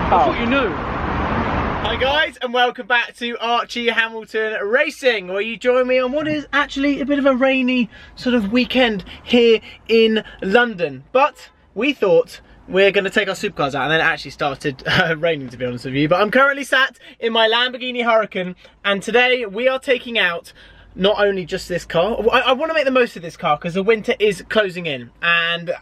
I thought you knew. Hi guys, and welcome back to Archie Hamilton Racing, where you join me on what is actually a bit of a rainy sort of weekend here in London. But we thought we're going to take our supercars out, and then it actually started raining, to be honest with you. But I'm currently sat in my Lamborghini Huracan, and today we are taking out not only just this car. I want to make the most of this car because the winter is closing in, and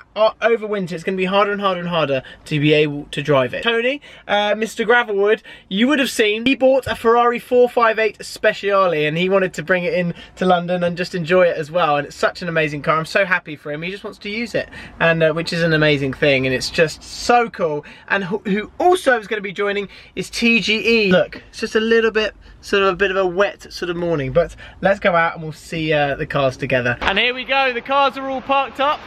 over winter it's going to be harder and harder and harder to be able to drive it. Tony, Mr. Gravelwood, you would have seen, he bought a Ferrari 458 Speciale, and he wanted to bring it in to London and just enjoy it as well. And it's such an amazing car. I'm so happy for him. He just wants to use it, and which is an amazing thing, and it's just so cool. And who also is going to be joining is TGE. Look, it's just a little bit, sort of a bit of a wet sort of morning, but let's go out and we'll see the cars together. And here we go, the cars are all parked up.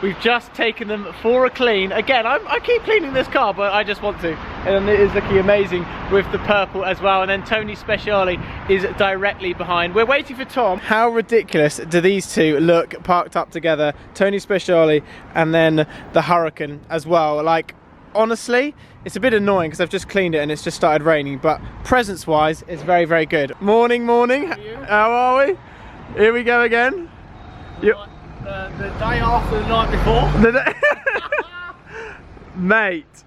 We've just taken them for a clean. Again, I keep cleaning this car, but I just want to. And it is looking amazing with the purple as well. And then Tony Speciale is directly behind. We're waiting for Tom. How ridiculous do these two look parked up together? Tony Speciale and then the Huracan as well. Like, honestly, it's a bit annoying because I've just cleaned it and it's just started raining, but presents wise it's very, very good. Morning, morning. How are we? Here we go again. The day after the night before. Mate,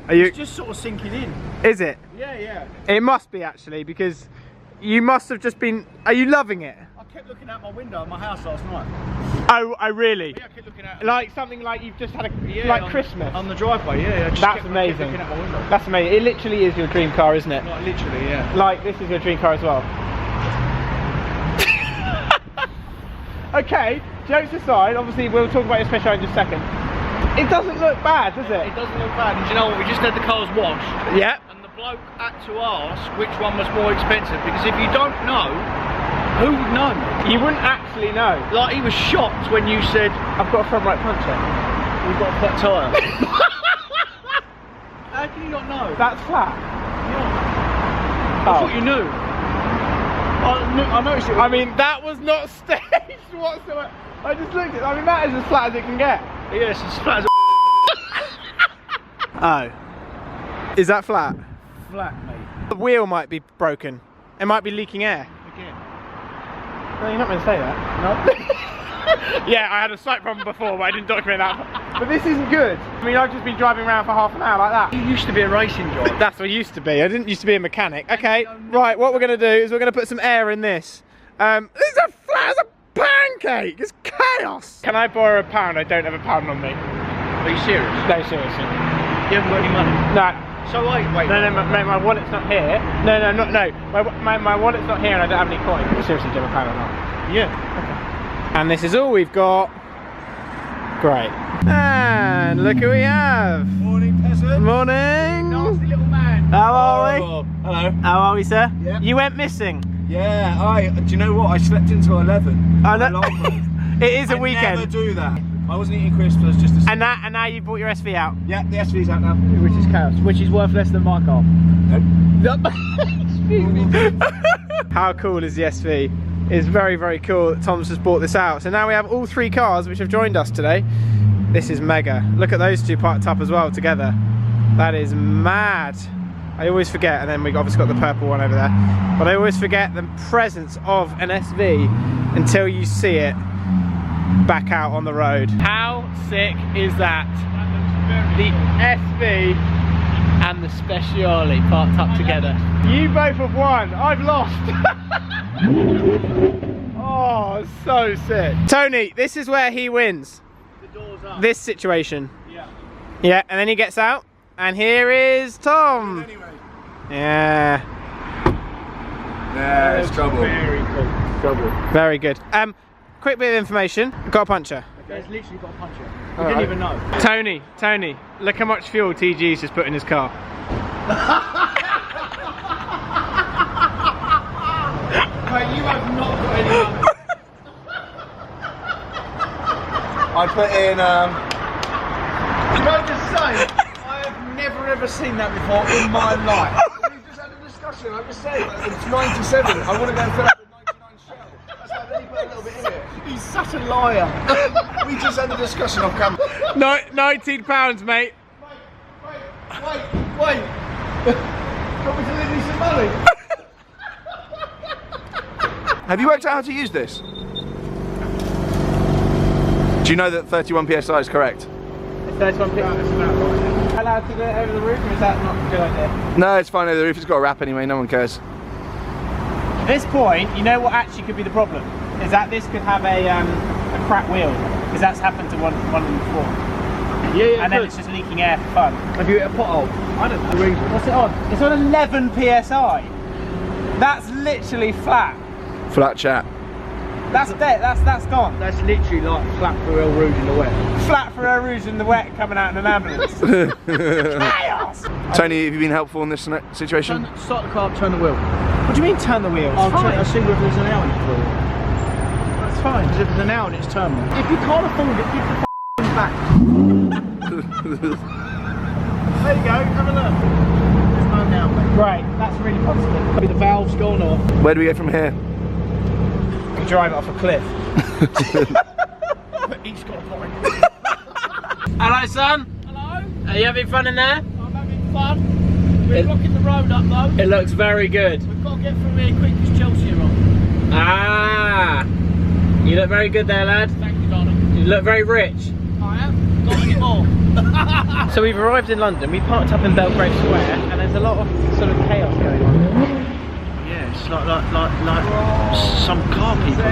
are you? It's just sort of sinking in. Is it? Yeah. It must be, actually, because you must have just been. Are you loving it? I kept looking out my window in my house last night. Oh, really? Yeah, I kept looking out. Like something like you've just had like Christmas on the driveway. Yeah. That's amazing. Looking out my window. That's amazing. It literally is your dream car, isn't it? Like literally, yeah. Like this is your dream car as well. Okay, jokes aside, obviously we'll talk about your special in just a second. It doesn't look bad, does it? It doesn't look bad. And do you know what? We just had the cars washed. Yeah. And the bloke had to ask which one was more expensive, because if you don't know, who would know? You wouldn't actually know. Like, he was shocked when you said, I've got a front right puncher. we've got a flat tyre. How can you not know? That's flat. Yeah. I thought you knew. I noticed it. I mean, that was not staged whatsoever. I just looked at it. I mean, that is as flat as it can get. Yes, it's flat as Oh. Is that flat? flat, mate. The wheel might be broken. It might be leaking air. Again. No, you're not going to say that. No. Yeah, I had a slight problem before, but I didn't document that. But this isn't good. I mean, I've just been driving around for half an hour like that. You used to be a racing driver. That's what I used to be. I didn't used to be a mechanic. Okay, right, what we're going to do is we're going to put some air in this. It's as flat as a pancake. It's chaos. Can I borrow £1? I don't have £1 on me. Are you serious? No, seriously. You haven't got any money? No. So wait. No, my wallet's not here. No. My wallet's not here and I don't have any coins. Seriously, do you have £1 or not? Yeah. Okay. And this is all we've got. Great. And look who we have. Morning, peasant. Morning. Nasty little man. How are we? Hello. How are we, sir? Yep. You went missing. Yeah, do you know what? I slept until 11. I know. It is a weekend. I never do that. I wasn't eating crisps, I was just asleep. And now you brought your SV out. Yeah, the SV's out now. Which is chaos. Which is worth less than my car. Nope. Excuse me. How cool is the SV? It's very, very cool that Tom's just bought this out. So now we have all 3 cars which have joined us today. This is mega. Look at those 2 parked up as well together. That is mad. I always forget, and then we've obviously got the purple one over there. But I always forget the presence of an SV until you see it back out on the road. How sick is that? The SV and the Speciale parked up together. You both have won. I've lost. Oh, so sick. Tony, this is where he wins. The door's up. This situation. Yeah. Yeah, and then he gets out. And here is Tom. Anyway. Yeah. There's trouble. Very cool. Trouble. Very good. Quick bit of information. Got a puncher. There's literally got a puncher. You didn't even know. Tony, look how much fuel TG's just put in his car. Mate, you have not got any money. I put in, Can I just say, I have never ever seen that before in my life. we just had a discussion, I just said, it's 97, I want to go and fill up the 99 shell. That's why then he put a little bit in it. He's such a liar. We just had a discussion off camera. £19, mate. Mate, Wait. Got me to leave me some money. Have you worked out how to use this? Do you know that 31 psi is correct? 31 psi. Allowed to do it over the roof, or is that not a good idea? No, it's fine over the roof. It's got a wrap anyway. No one cares. At this point, you know what actually could be the problem? Is that this could have a cracked wheel, because that's happened to one of them before. Yeah, and then it's just leaking air for fun. Have you hit a pothole? I don't know. What's it on? It's on 11 psi. That's literally flat. Flat chat. That's dead. That's gone. That's literally like flat for El Rouge in the wet. Flat for a rouge in the wet, coming out in an ambulance. Chaos! Tony, have you been helpful in this situation? Start the car up, turn the wheel. What do you mean turn the wheel? It's fine. I'll see if there's an L in it for you. That's fine. Because if there's an L in it, it's terminal. If you can't afford it, give the f***ing back. There you go, have a look. There's no now, mate. Right, that's really positive. Maybe the valve's gone or... Where do we go from here? You can drive it off a cliff. He's got a point. Hello, son. Hello? Are you having fun in there? I'm having fun. We're blocking the road up though. It looks very good. We've got to get through here quick because Chelsea are on. Ah, you look very good there, lad. Thank you, darling. You look very rich. I am. Not anymore. So we've arrived in London. We parked up in Belgrave Square, and there's a lot of sort of chaos going on. Yeah, it's like some car people.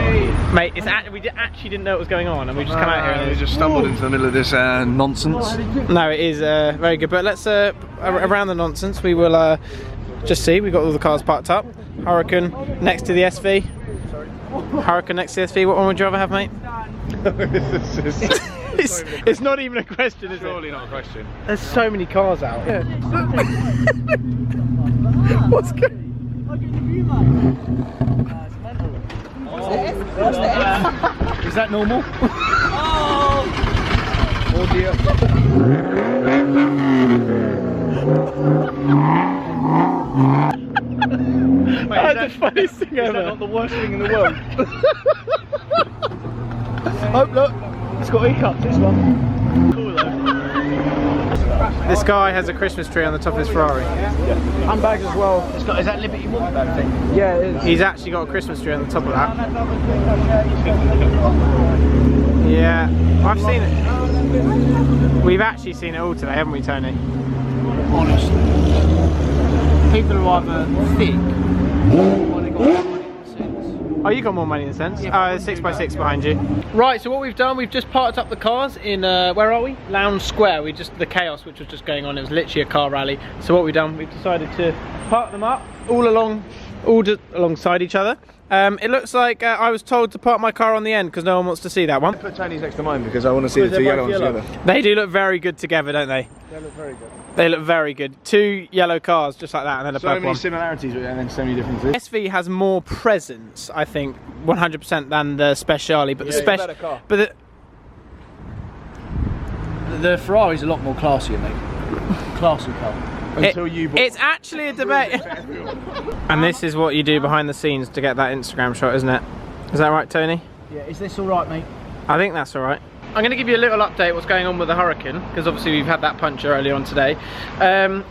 Mate, it's we actually didn't know what was going on, and we just come out here and We just stumbled into the middle of this nonsense. No, it is very good. But let's around the nonsense. We will just see. We've got all the cars parked up. Huracan next to the SV. Huracan next to the SV. What one would you rather have, mate? It's not even a question, is it? Surely not a question. There's so many cars out. Yeah. What's going? I'll give you view, mate. Is that normal? Oh dear. Wait, That's the funniest thing is that ever. not the worst thing in the world? Oh look, it's got hiccups, this one. Cool though. This guy has a Christmas tree on the top of his Ferrari. Handbags as well. It's got, is that Liberty Walkback thing? Yeah, it is. He's actually got a Christmas tree on the top of that. Yeah, I've seen it. We've actually seen it all today, haven't we, Tony? Honestly. People are either thick or they got more money than sense. Oh, you got more money than sense. Oh, there's 6x6 behind you. Right, so what we've done, we've just parked up the cars in, where are we? Lounge Square. The chaos which was just going on, it was literally a car rally. So what we've done, we've decided to park them up all alongside each other. It looks like I was told to park my car on the end because no one wants to see that one. Put Tony's next to mine because I want to see the two yellow ones together. They do look very good together, don't they? They look very good. They look very good. Two yellow cars just like that, and then a So purple many one. similarities and then so many differences. SV has more presence, I think, 100% than the Speciale, but Yeah, it's a better car. But The Ferrari's a lot more classier, mate. Classy car. Until you bought it's actually a debate. And this is what you do behind the scenes to get that Instagram shot, isn't it? Is that right, Tony? Yeah, is this alright, mate? I think that's all right. I'm going to give you a little update what's going on with the Huracan, because obviously we've had that puncture earlier on today.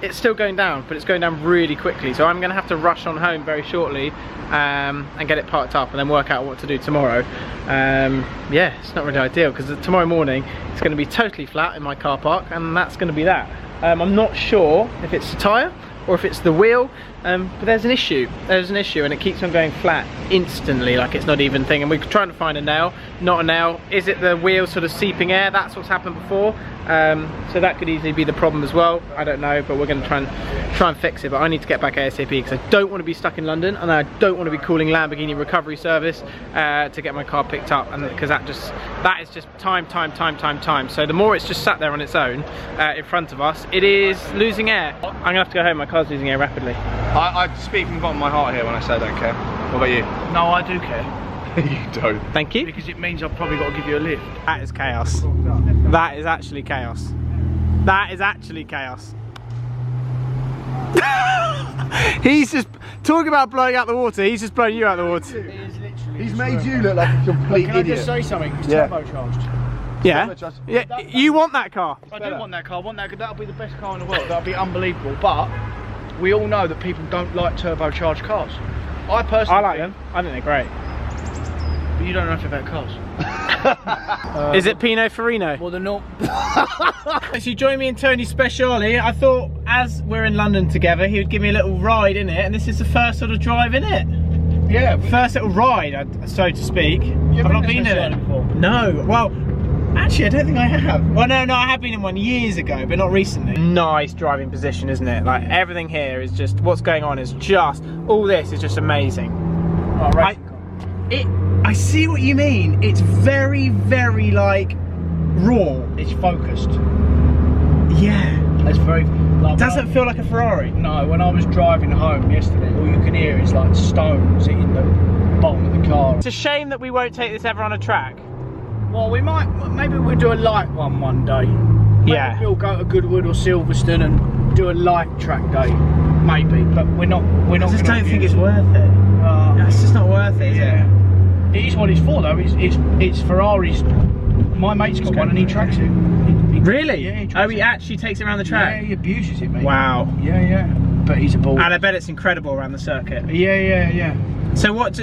It's still going down, but it's going down really quickly, so I'm going to have to rush on home very shortly and get it parked up and then work out what to do tomorrow. Yeah, it's not really ideal because tomorrow morning it's going to be totally flat in my car park, and that's going to be that. I'm not sure if it's the tyre or if it's the wheel, but there's an issue. There's an issue, and it keeps on going flat instantly, like it's not even thing. And we're trying to find a nail, not a nail. Is it the wheel sort of seeping air? That's what's happened before. So that could easily be the problem as well. I don't know, but we're going to try and fix it. But I need to get back ASAP because I don't want to be stuck in London, and I don't want to be calling Lamborghini recovery service to get my car picked up, and because that is just time. So the more it's just sat there on its own in front of us, it is losing air. I'm gonna have to go home. My car's losing air rapidly. I speak from the bottom of my heart here when I say I don't care. What about you? No, I do care. You don't. Thank you. Because it means I've probably got to give you a lift. That is chaos. That is actually chaos. That is actually chaos. He's just talking about blowing out the water. He's just blowing you out the water. It is literally. He's made you look like a complete Can I idiot. just say something? It's Yeah. turbocharged. Yeah. Yeah. You want that car? I do want that car. I want that. That'll be the best car in the world. That'll be unbelievable. But we all know that people don't like turbocharged cars. I personally like them. I think they're great. But you don't know anything about cars. Is it Pinot Farino? Well, they're not. So you join me in Tony's Speciale. I thought as we're in London together, he would give me a little ride in it, and this is the first sort of drive in it. Yeah. First little ride, so to speak. I've not been in it before. No. Well, actually, I don't think I have. Well, no, I have been in one years ago, but not recently. Nice driving position, isn't it? Like everything here is just what's going on is just all this is just amazing. Oh, right. I see what you mean. It's very, very like raw. It's focused. Yeah. It's very. Like, doesn't feel like a Ferrari. No, when I was driving home yesterday, all you can hear is like stones hitting the bottom of the car. It's a shame that we won't take this ever on a track. Well, we might. Maybe we'll do a light one day. Maybe Yeah. we'll go to Goodwood or Silverstone and do a light track day. Maybe, but we're not. I just don't think it's worth it. It's just not worth it, is it? It is what it's for though. It's Ferrari's. My mate's got one and he tracks it. Really? Yeah, he actually takes it around the track? Yeah, he abuses it, mate. Wow. Yeah. But he's a ball. And I bet it's incredible around the circuit. Yeah. So what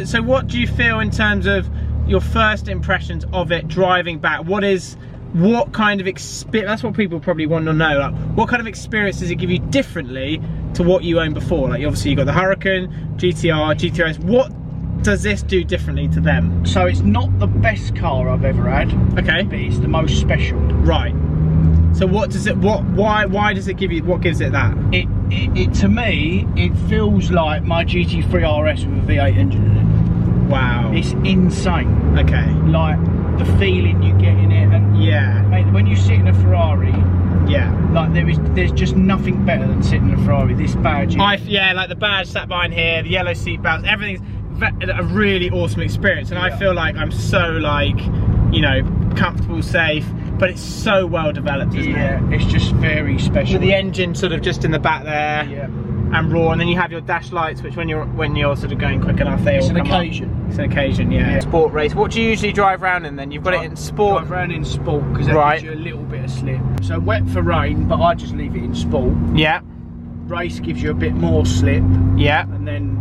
do you feel in terms of your first impressions of it driving back? What kind of experience, that's what people probably want to know, like what kind of experience does it give you differently to what you owned before? Like obviously you got the Huracan, GTR, GTRS, what does this do differently to them? So it's not the best car I've ever had. Okay. But it's the most special. Right. So what does it, why does it give you, what gives it that? It to me, it feels like my GT3 RS with a V8 engine in it. Wow. It's insane. Okay. Like the feeling you get in it, and yeah. Mate, when you sit in a Ferrari, yeah, like there's just nothing better than sitting in a Ferrari. This badge. Yeah, like the badge sat behind here, the yellow seat belts, everything's a really awesome experience, and I feel like I'm so like, you know, comfortable, safe, but it's so well developed, isn't it? Yeah, it's just very special. With the engine sort of just in the back there, yeah, and raw, and then you have your dash lights, which when you're sort of going quick enough, they all come on. It's an occasion, yeah. Sport race. What do you usually drive around in then? You've got it in sport. Drive around in sport because that gives you a little bit of slip. So wet for rain, but I just leave it in sport. Yeah. Race gives you a bit more slip. Yeah. And then,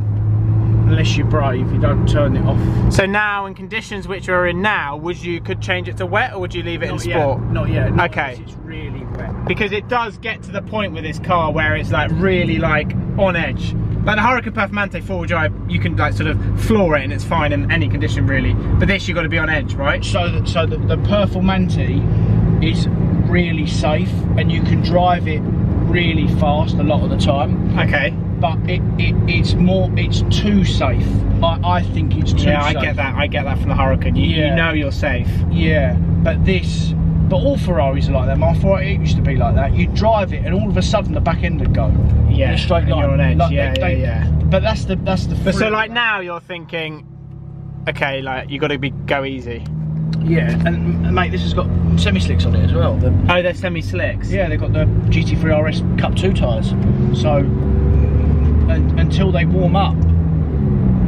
unless you're brave, you don't turn it off. So now, in conditions which we're in now, could change it to wet, or would you leave it in sport? Not yet. Not okay. It's really wet. Because it does get to the point with this car where it's like really like on edge. Like the Huracan Performante 4-wheel drive, you can like sort of floor it and it's fine in any condition really. But this you've got to be on edge, right? So the Performante is really safe and you can drive it really fast a lot of the time. Okay. But it's too safe. I think it's too safe. Yeah, I get that from the Huracan. You know you're safe. Yeah, but all Ferraris are like that. My 488 used to be like that. You drive it and all of a sudden the back end would go. Yeah, straight line. You're on edge. Like yeah. But that's the But so like now you're thinking, okay, like you got to go easy. Yeah, and mate, this has got semi-slicks on it as well. Oh, they're semi-slicks? Yeah, they've got the GT3 RS Cup 2 tyres. So, until they warm up,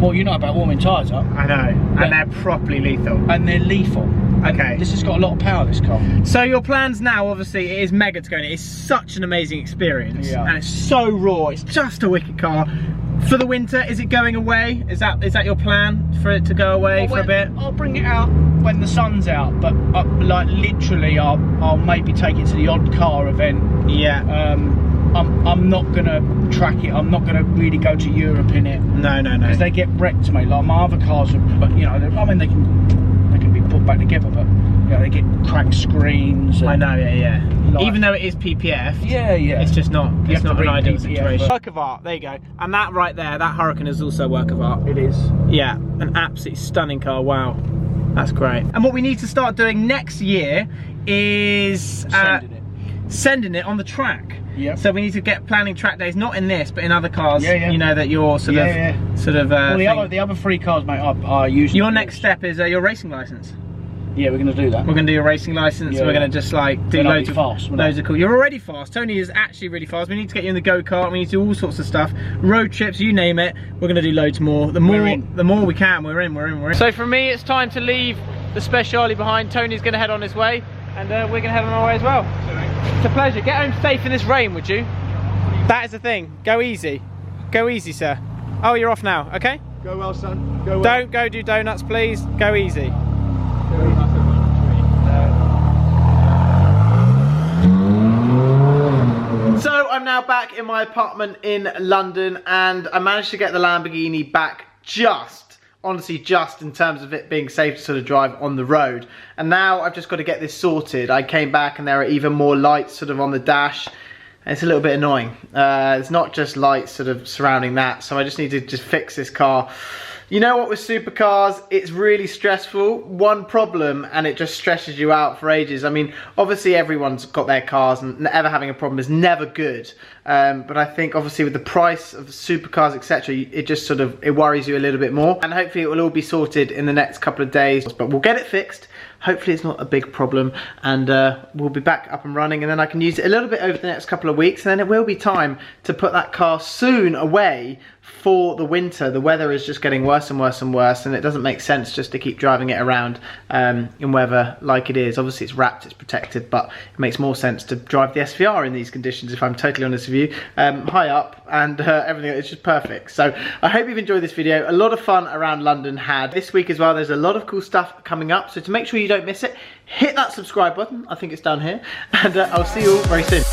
well, you know about warming tyres up. I know, and they're properly lethal. And they're lethal. Okay. This has got a lot of power, this car. So your plans now, obviously, it is mega to go in. It is such an amazing experience. Yeah. And it's so raw. It's just a wicked car. For the winter, is it going away? Is that your plan, for it to go away for a bit? I'll bring it out when the sun's out, but like literally, I'll maybe take it to the odd car event. Yeah. I'm not gonna track it. I'm not gonna really go to Europe in it. No. Because they get wrecked, mate. Like my other cars, but you know, I mean, they can be put back together, but you know, they get cracked screens. I know, yeah. Like, even though it is PPF, yeah, it's just not. It's not an ideal situation. Work of art. There you go. And that right there, that Huracan is also a work of art. It is. Yeah, an absolutely stunning car. Wow, that's great. And what we need to start doing next year is sending it on the track. Yeah. So we need to get planning track days, not in this, but in other cars. You know that you're sort of. Well, the other three cars, mate, are usually. Your next step is your racing license. Yeah, we're going to do that. We're going to do a racing license. We're going to just like do loads of cool. You're already fast. Tony is actually really fast. We need to get you in the go-kart. We need to do all sorts of stuff. Road trips, you name it. We're going to do loads more. The more we can, we're in. So for me, it's time to leave the Speciale behind. Tony's going to head on his way. and we're gonna head on our way as well. It's a pleasure. Get home safe in this rain, would you? That is the thing. Go easy. Go easy, sir. Oh, you're off now, okay? Go well, son. Go well. Don't go do donuts, please. Go easy. So I'm now back in my apartment in London, and I managed to get the Lamborghini back honestly just in terms of it being safe to sort of drive on the road. And now I've just got to get this sorted. I came back and there are even more lights sort of on the dash. It's a little bit annoying. It's not just lights sort of surrounding that, so I just need to just fix this car. You know what, with supercars, it's really stressful. One problem and it just stresses you out for ages. I mean, obviously everyone's got their cars and never having a problem is never good. But I think obviously with the price of supercars, etc., it just sort of, it worries you a little bit more. And hopefully it will all be sorted in the next couple of days, but we'll get it fixed. Hopefully it's not a big problem, and we'll be back up and running, and then I can use it a little bit over the next couple of weeks, and then it will be time to put that car soon away for the winter. The weather is just getting worse and worse and worse, and it doesn't make sense just to keep driving it around in weather like it is. Obviously it's wrapped, it's protected, but it makes more sense to drive the SVR in these conditions, if I'm totally honest with you. High up, and everything, it's just perfect. So I hope you've enjoyed this video. A lot of fun around London had this week as well. There's a lot of cool stuff coming up, so to make sure you don't miss it, hit that subscribe button. I think it's down here, and I'll see you all very soon.